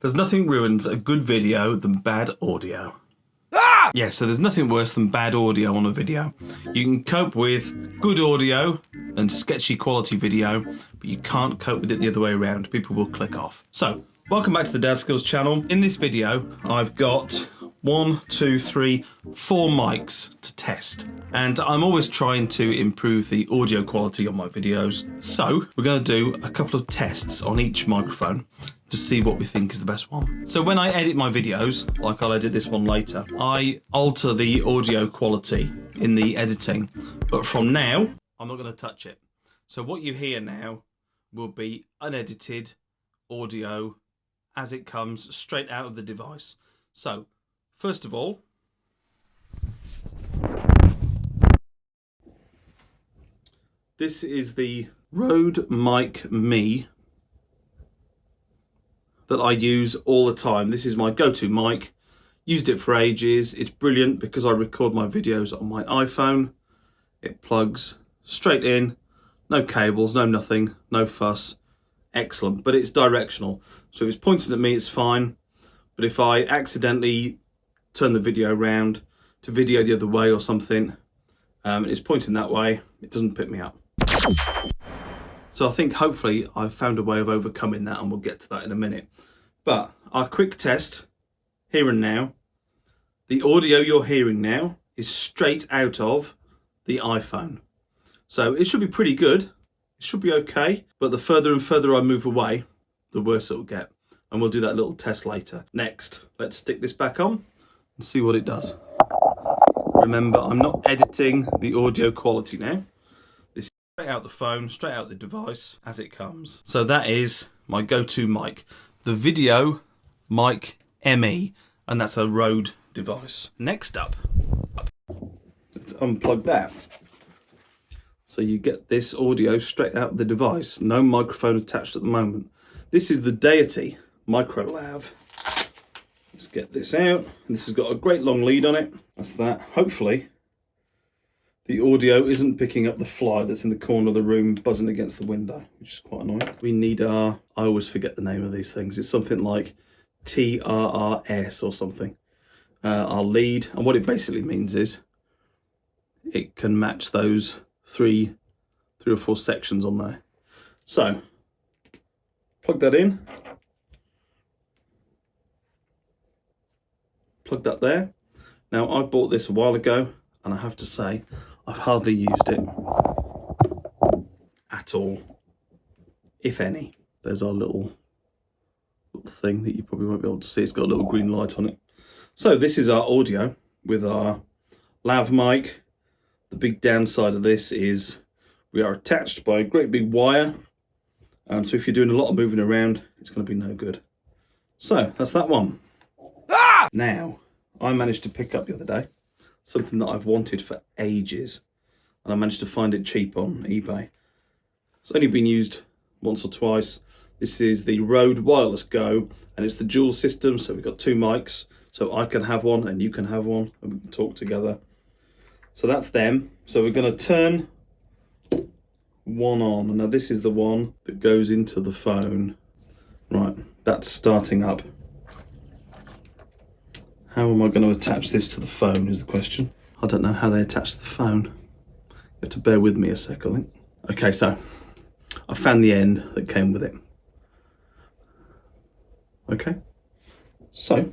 There's nothing ruins a good video than bad audio. Yeah, so there's nothing worse than bad audio on a video. You can cope with good audio and sketchy quality video, but you can't cope with it the other way around. People will click off. So, welcome back to the Dadskillz channel. In this video, I've got 4 mics to test. And I'm always trying to improve the audio quality on my videos. So, we're going to do a couple of tests on each microphone to see what we think is the best one. So when I edit my videos, like I'll edit this one later, I alter the audio quality in the editing, but from now, I'm not going to touch it. So what you hear now will be unedited audio as it comes straight out of the device. So, first of all, this is the Rode Mic Me that I use all the time. This is my go-to mic. Used it for ages. It's brilliant because I record my videos on my iPhone. It plugs straight in, no cables, no nothing, no fuss. Excellent, but it's directional. So if it's pointing at me, it's fine. But if I accidentally turn the video around to video the other way or something, and it's pointing that way, it doesn't pick me up. So I think hopefully I've found a way of overcoming that, and we'll get to that in a minute. But our quick test, here and now, the audio you're hearing now is straight out of the iPhone. So it should be pretty good. It should be okay. But the further and further I move away, the worse it'll get. And we'll do that little test later. Next, let's stick this back on and see what it does. Remember, I'm not editing the audio quality now. Straight out the phone, straight out the device as it comes. So that is my go-to mic, the Video Mic ME, and that's a Rode device. Next up, let's unplug that. So you get this audio straight out of the device, no microphone attached at the moment. This is the Deity Micro Lav. Let's get this out. This has got a great long lead on it. That's that. Hopefully the audio isn't picking up the fly that's in the corner of the room buzzing against the window, which is quite annoying. We need our, I always forget the name of these things. It's something like TRRS or something. Our lead, and what it basically means is it can match those three or four sections on there. So, plug that in. Plug that there. Now, I bought this a while ago, and I have to say, I've hardly used it at all, if any. There's our little thing that you probably won't be able to see. It's got a little green light on it. So this is our audio with our lav mic. The big downside of this is we are attached by a great big wire. So if you're doing a lot of moving around, it's going to be no good. So that's that one. Now, I managed to pick up the other day something that I've wanted for ages, and I managed to find it cheap on eBay. It's only been used once or twice. This is the Rode Wireless Go, and it's the dual system, so we've got 2 mics, so I can have one and you can have one, and we can talk together. So that's them. So we're going to turn one on. Now this is the one that goes into the phone. Right, that's starting up. How am I going to attach this to the phone is the question. I don't know how they attach the phone. You have to bear with me a sec, I think. Okay, so I found the end that came with it. Okay, so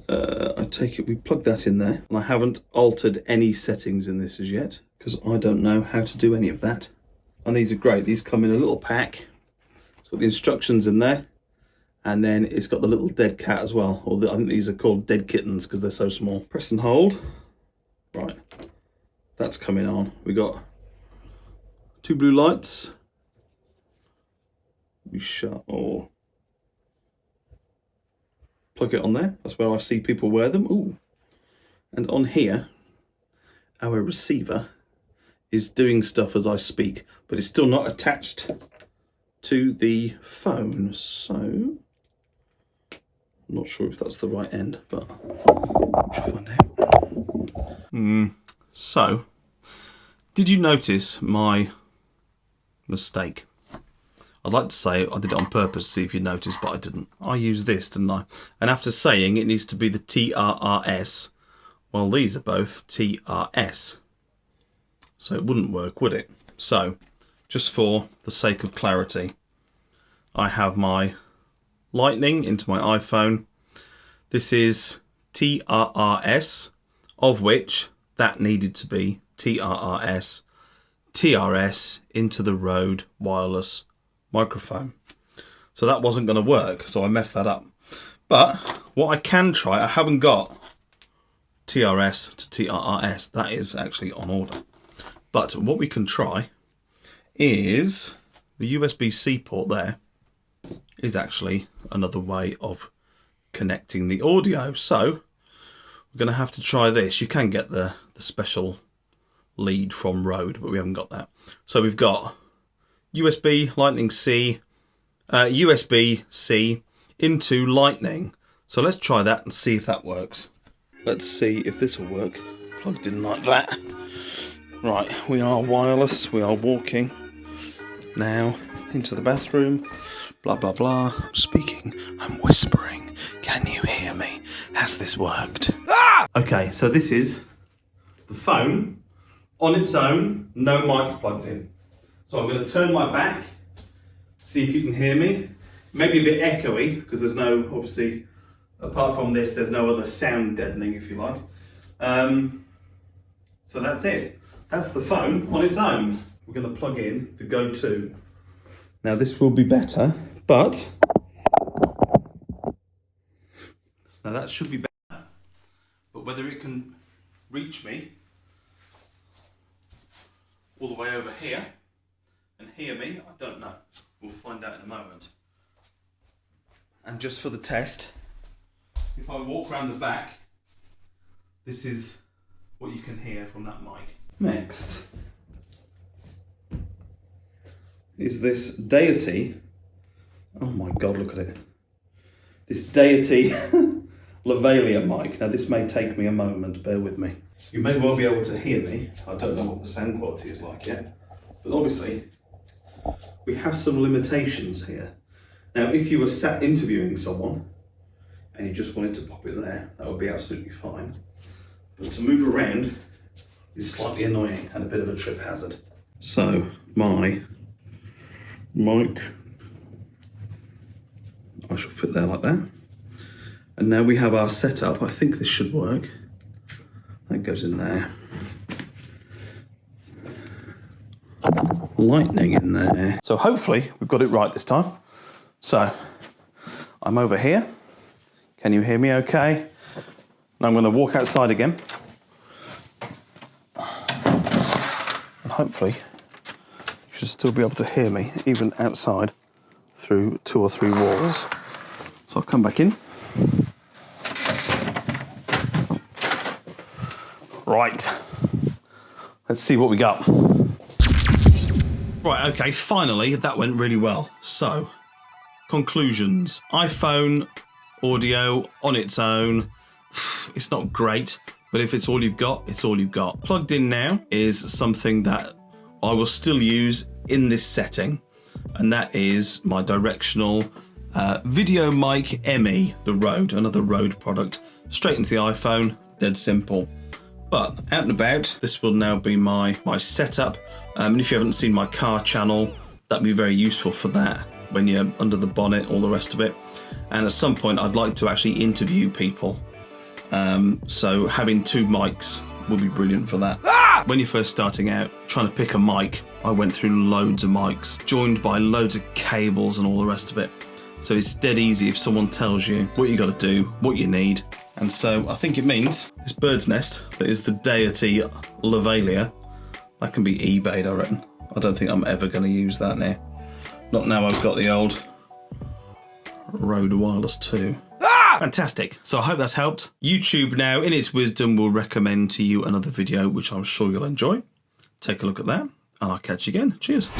I take it we plug that in there, and I haven't altered any settings in this as yet because I don't know how to do any of that. And these are great. These come in a little pack. It's got the instructions in there. And then it's got the little dead cat as well. Or I think these are called dead kittens because they're so small. Press and hold. Right, that's coming on. We got 2 blue lights. We shut or plug it on there. That's where I see people wear them. Ooh. And on here, our receiver is doing stuff as I speak, but it's still not attached to the phone. So I'm not sure if that's the right end, but we should find out. So, did you notice my mistake? I'd like to say I did it on purpose to see if you noticed, but I didn't. I used this, didn't I? And after saying it needs to be the TRRS, well, these are both TRS. So it wouldn't work, would it? So, just for the sake of clarity, I have my lightning into my iPhone. This is TRRS, of which that needed to be TRRS, TRS into the Rode wireless microphone. So that wasn't going to work, so I messed that up. But what I can try, I haven't got TRS to TRRS. That is actually on order. But what we can try is the USB-C port there is actually another way of connecting the audio. So we're going to have to try this. You can get the special lead from Rode, but we haven't got that. So we've got USB, Lightning C, USB-C into Lightning. So let's try that and see if that works. Let's see if this will work. Plugged in like that. Right, we are wireless. We are walking now into the bathroom. Blah, blah, blah. I'm speaking. I'm whispering. Can you hear me? Has this worked? Ah! Okay, so this is the phone on its own, no mic plugged in. So I'm going to turn my back, see if you can hear me. Maybe a bit echoey, because there's no, obviously, apart from this, there's no other sound deadening, if you like. So that's it. That's the phone on its own. We're going to plug in the go-to. Now this will be better, but now that should be better. But whether it can reach me all the way over here and hear me, I don't know. We'll find out in a moment. And just for the test, if I walk around the back, this is what you can hear from that mic. Next is this Deity. Oh my God, look at it. This Deity lavalier mic. Now this may take me a moment, bear with me. You may well be able to hear me. I don't know what the sound quality is like yet, but obviously we have some limitations here. Now if you were sat interviewing someone and you just wanted to pop it there, that would be absolutely fine. But to move around is slightly annoying and a bit of a trip hazard. So my mic, I shall fit there like that. And now we have our setup. I think this should work. That goes in there. Lightning in there. So hopefully we've got it right this time. So I'm over here. Can you hear me okay? Now I'm going to walk outside again. And hopefully you should still be able to hear me even outside through 2 or 3 walls. So I'll come back in. Right, let's see what we got. Right, okay, finally, that went really well. So, conclusions. iPhone audio on its own, it's not great, but if it's all you've got, it's all you've got. Plugged in now is something that I will still use in this setting, and that is my directional video mic ME, the Rode, another Rode product, straight into the iPhone, dead simple. But out and about, this will now be my setup. And if you haven't seen my car channel, that'd be very useful for that when you're under the bonnet, all the rest of it. And at some point, I'd like to actually interview people. So having 2 mics will be brilliant for that. When you're first starting out, trying to pick a mic, I went through loads of mics, joined by loads of cables and all the rest of it. So it's dead easy if someone tells you what you got to do, what you need. And so I think it means this bird's nest that is the Deity lavalier, that can be eBayed, I reckon. I don't think I'm ever going to use that now. Not now I've got the old Rode Wireless 2. Fantastic. So I hope that's helped. YouTube now, in its wisdom, will recommend to you another video, which I'm sure you'll enjoy. Take a look at that, and I'll catch you again. Cheers.